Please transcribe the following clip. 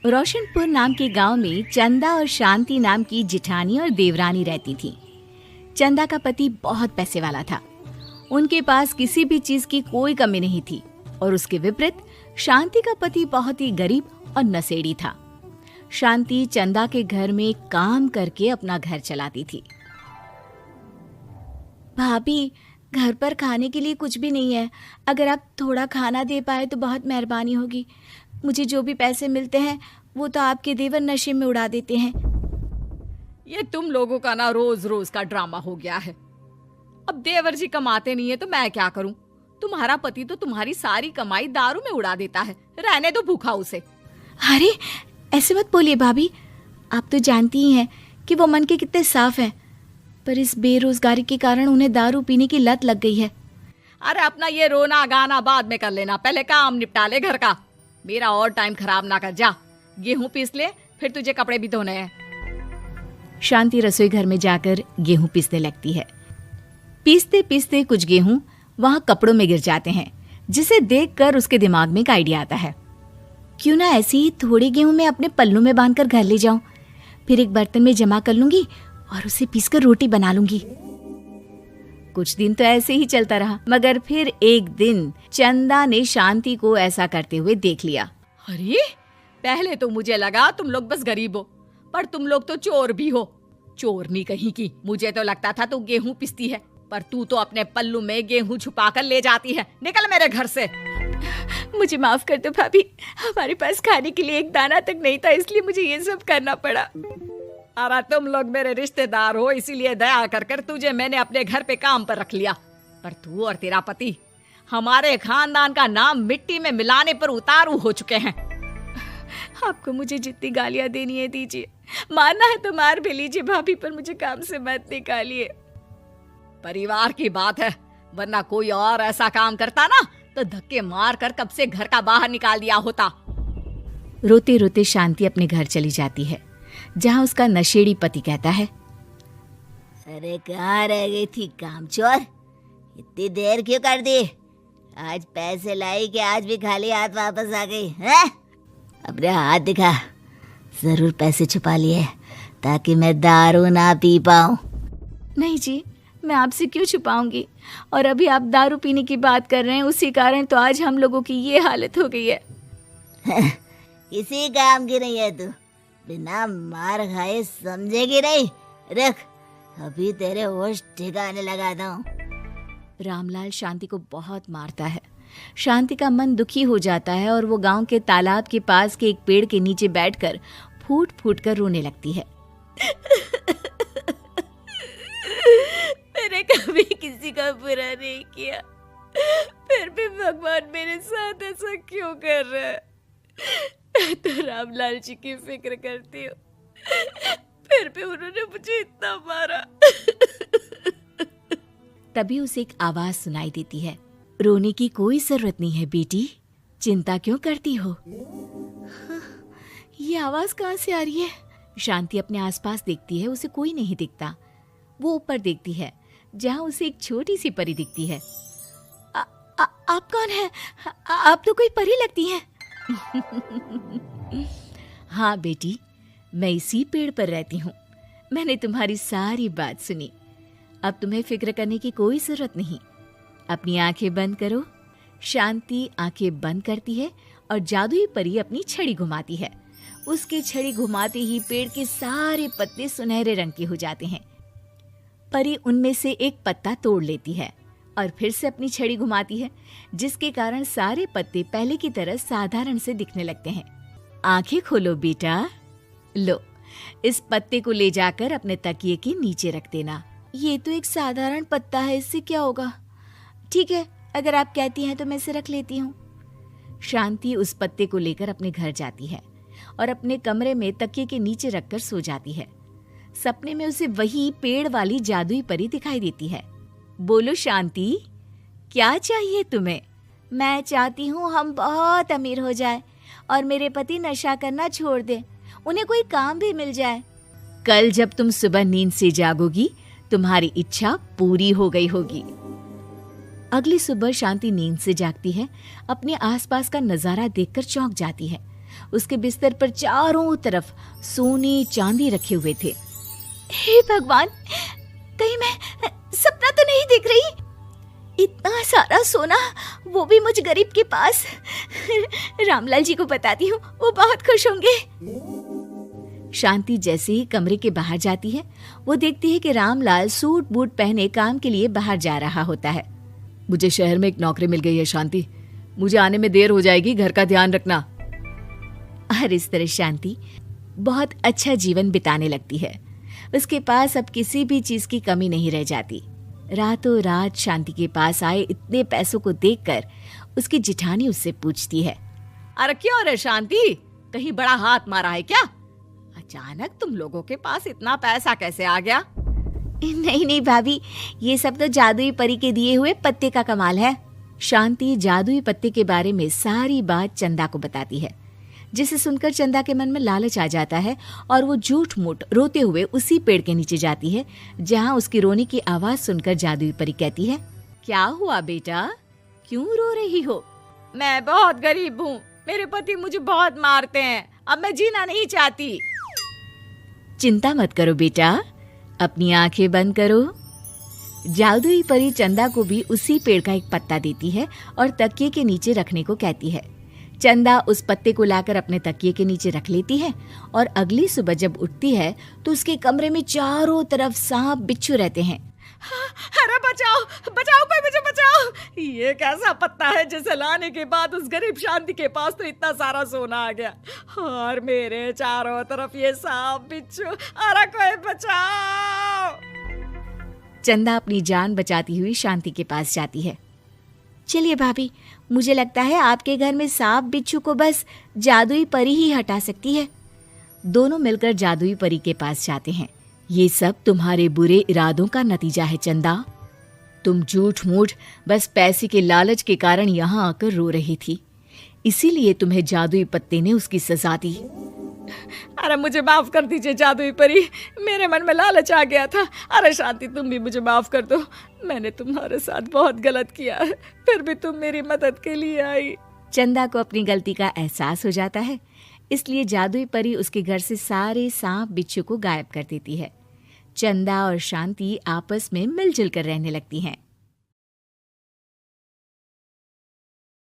रोशनपुर नाम के गांव में चंदा और शांति नाम की जिठानी और देवरानी रहती थी। चंदा का पति बहुत पैसे वाला था। उनके पास किसी भी चीज की कोई कमी नहीं थी और उसके विपरीत शांति का पति बहुत ही गरीब और नशेड़ी था। शांति चंदा के घर में काम करके अपना घर चलाती थी। भाभी, घर पर खाने के लिए कुछ भी नहीं है। अगर आप थोड़ा खाना दे पाए तो बहुत मेहरबानी होगी। मुझे जो भी पैसे मिलते हैं वो तो आपके देवर नशे में उड़ा देते हैं। ये तुम लोगों का ना रोज रोज का ड्रामा हो गया है। अब देवर जी कमाते नहीं है तो मैं क्या करूं? तुम्हारा पति तो तुम्हारी सारी कमाई दारू में उड़ा देता है। रहने दो भूखा उसे। अरे ऐसे मत बोलिए भाभी, आप तो जानती ही हैं कि वो मन के कितने साफ हैं, पर इस बेरोजगारी के कारण उन्हें दारू पीने की लत लग गई है। अरे अपना ये रोना गाना बाद में कर लेना, पहले काम निपटा ले घर का। मेरा और टाइम खराब ना कर। जा गेहूं पीस ले, फिर तुझे कपड़े भी धोने हैं। शांति रसोई घर में जाकर गेहूं पीसने लगती है। पीसते पीसते कुछ गेहूं वहां कपड़ों में गिर जाते हैं, जिसे देखकर उसके दिमाग में एक आइडिया आता है। क्यों ना ऐसे ही थोड़े गेहूं मैं अपने पल्लू में बांधकर घर ले जाऊं, फिर एक बर्तन में जमा कर लूंगी और उसे पीसकर रोटी बना लूंगी। कुछ दिन तो ऐसे ही चलता रहा, मगर फिर एक दिन चंदा ने शांति को ऐसा करते हुए देख लिया। अरे पहले तो मुझे लगा तुम लोग बस गरीब हो, पर तुम लोग तो चोर भी हो। चोरनी कहीं की। मुझे तो लगता था तू गेहूं पिसती है, पर तू तो अपने पल्लू में गेहूं छुपाकर ले जाती है। निकल मेरे घर से। मुझे माफ कर दो भाभी, हमारे पास खाने के लिए एक दाना तक नहीं था, इसलिए मुझे ये सब करना पड़ा। अरे तुम लोग मेरे रिश्तेदार हो, इसीलिए दया कर कर तुझे मैंने अपने घर पे काम पर रख लिया, पर तू और तेरा पति हमारे खानदान का नाम मिट्टी में मिलाने पर उतारू हो चुके हैं। आपको मुझे जितनी गालियां देनी है दीजिए, मारना है तो मार भी लीजिए भाभी, पर मुझे काम से मत निकालिए। परिवार की बात है, वरना कोई और ऐसा काम करता ना तो धक्के मार कर कब से घर का बाहर निकाल दिया होता। रोते रोते शांति अपने घर चली जाती है, जहाँ उसका नशेड़ी पति कहता है, अरे कहाँ रह गई थी कामचोर? इतनी देर क्यों कर दी? आज पैसे लाई कि आज भी खाली हाथ वापस आ गई है? अपने हाथ दिखा। जरूर पैसे छुपा लिए ताकि मैं दारू ना पी पाऊं। नहीं जी, मैं आपसे क्यों छुपाऊंगी, और अभी आप दारू पीने की बात कर रहे हैं, उसी कारण तो आज हम लोगों की ये हालत हो गई है। किसी काम की नहीं है तू, बिना मार खाए समझेगी नहीं। रख, अभी तेरे होश ठिकाने लगाता हूँ। रामलाल शांति को बहुत मारता है। शांति का मन दुखी हो जाता है और वो गांव के तालाब के पास के एक पेड़ के नीचे बैठकर फूट फूट कर रोने लगती है। मैंने कभी किसी का बुरा नहीं किया, फिर भी भगवान मेरे साथ ऐसा क्यों कर रहा है? मैं तो रामलाल जी की फिक्र करती हूँ, फिर भी उन्होंने मुझे इतना मारा। तभी उसे एक आवाज सुनाई देती है, रोने की कोई जरूरत नहीं है बेटी, चिंता क्यों करती हो? ये आवाज कहाँ से आ रही है? शांति अपने आसपास देखती है, उसे कोई नहीं दिखता। वो ऊपर देखती है, जहाँ उसे एक छोटी सी परी दिखती है। आप कौन है? आप तो कोई परी लगती हैं। हाँ बेटी, मैं इसी पेड़ पर रहती हूँ। मैंने तुम्हारी सारी बात सुनी, अब तुम्हें फिक्र करने की कोई जरूरत नहीं। अपनी आंखें बंद करो। शांति आंखें बंद करती है और जादुई परी अपनी छड़ी घुमाती है। उसकी छड़ी घुमाते ही पेड़ के सारे पत्ते सुनहरे रंग के हो जाते हैं। परी उनमें से एक पत्ता तोड़ लेती है और फिर से अपनी छड़ी घुमाती है, जिसके कारण सारे पत्ते पहले की तरह साधारण से दिखने लगते हैं। आंखें खोलो बेटा। लो, इस पत्ते को ले जाकर अपने तकिए के नीचे रख देना। ये तो एक साधारण पत्ता है, इससे क्या होगा? ठीक है, अगर आप कहती हैं तो मैं इसे रख लेती हूँ। शांति उस पत्ते को लेकर अपने घर जाती है और अपने कमरे में तकिए के नीचे रखकर सो जाती है। सपने में उसे वही पेड़ वाली जादुई परी दिखाई देती है। बोलो शांति, क्या चाहिए तुम्हें? मैं चाहती हूँ हम बहुत अमीर हो जाए और मेरे पति नशा करना छोड़ दे, उन्हें कोई काम भी मिल जाए। कल जब तुम सुबह नींद से जागोगी, तुम्हारी इच्छा पूरी हो गई होगी। अगली सुबह शांति नींद से जागती है, अपने आसपास का नजारा देखकर चौंक जाती है। उसके बिस्तर पर चारों तरफ सोने चांदी रखे हुए थे। हे भगवान, कहीं मैं सपना तो नहीं देख रही? इतना सारा सोना, वो भी मुझ गरीब के पास। रामलाल जी को बताती हूँ, वो बहुत खुश होंगे। शांति जैसे ही कमरे के बाहर जाती है, वो देखती है कि रामलाल सूट बूट पहने काम के लिए बाहर जा रहा होता है। मुझे शहर में एक नौकरी मिल गई है शांति, मुझे आने में देर हो जाएगी, घर का ध्यान रखना। और इस तरह शांति बहुत अच्छा जीवन बिताने लगती है। उसके पास अब किसी भी चीज की कमी नहीं रह जाती। रातों रात शांति के पास आए इतने पैसों को देखकर उसकी जिठानी उससे पूछती है, अरे क्यों रे शांति, कहीं बड़ा हाथ मारा है क्या? अचानक तुम लोगों के पास इतना पैसा कैसे आ गया? नहीं नहीं भाभी, ये सब तो जादुई परी के दिए हुए पत्ते का कमाल है। शांति जादुई पत्ते के बारे में सारी बात चंदा को बताती है, जिसे सुनकर चंदा के मन में लालच आ जाता है और वो झूठ मूठ रोते हुए उसी पेड़ के नीचे जाती है जहाँ उसकी रोने की आवाज सुनकर जादुई परी कहती है, क्या हुआ बेटा, क्यों रो रही हो? मैं बहुत गरीब हूँ, मेरे पति मुझे बहुत मारते हैं, अब मैं जीना नहीं चाहती। चिंता मत करो बेटा, अपनी आंखें बंद करो। जादुई परी चंदा को भी उसी पेड़ का एक पत्ता देती है और तकिए के नीचे रखने को कहती है। चंदा उस पत्ते को लाकर अपने तकिए के नीचे रख लेती है और अगली सुबह जब उठती है तो उसके कमरे में चारों तरफ सांप बिच्छू रहते हैं। अरे बचाओ बचाओ, कोई मुझे बचाओ, ये कैसा पत्ता है जिसे लाने के बाद उस गरीब शांति के पास तो इतना सारा सोना आ गया, और मेरे चारों तरफ ये सांप बिच्छू, अरे कोई बचाओ। चंदा अपनी जान बचाती हुई शांति के पास जाती है। चलिए भाभी, मुझे लगता है आपके घर में सांप बिच्छू को बस जादुई परी ही हटा सकती है। दोनों मिलकर जादुई परी के पास जाते हैं। ये सब तुम्हारे बुरे इरादों का नतीजा है चंदा। तुम झूठ मूठ बस पैसे के लालच के कारण यहाँ आकर रो रही थी, इसीलिए तुम्हें जादुई पत्ते ने उसकी सजा दी। अरे मुझे माफ कर दीजिए जादुई परी, मेरे मन में लालच आ गया था। अरे शांति, तुम भी मुझे माफ कर दो, मैंने तुम्हारे साथ बहुत गलत किया है, फिर भी तुम मेरी मदद के लिए आई। चंदा को अपनी गलती का एहसास हो जाता है, इसलिए जादुई परी उसके घर से सारे सांप बिच्छू को गायब कर देती है। चंदा और शांति आपस में मिलजुल कर रहने लगती हैं।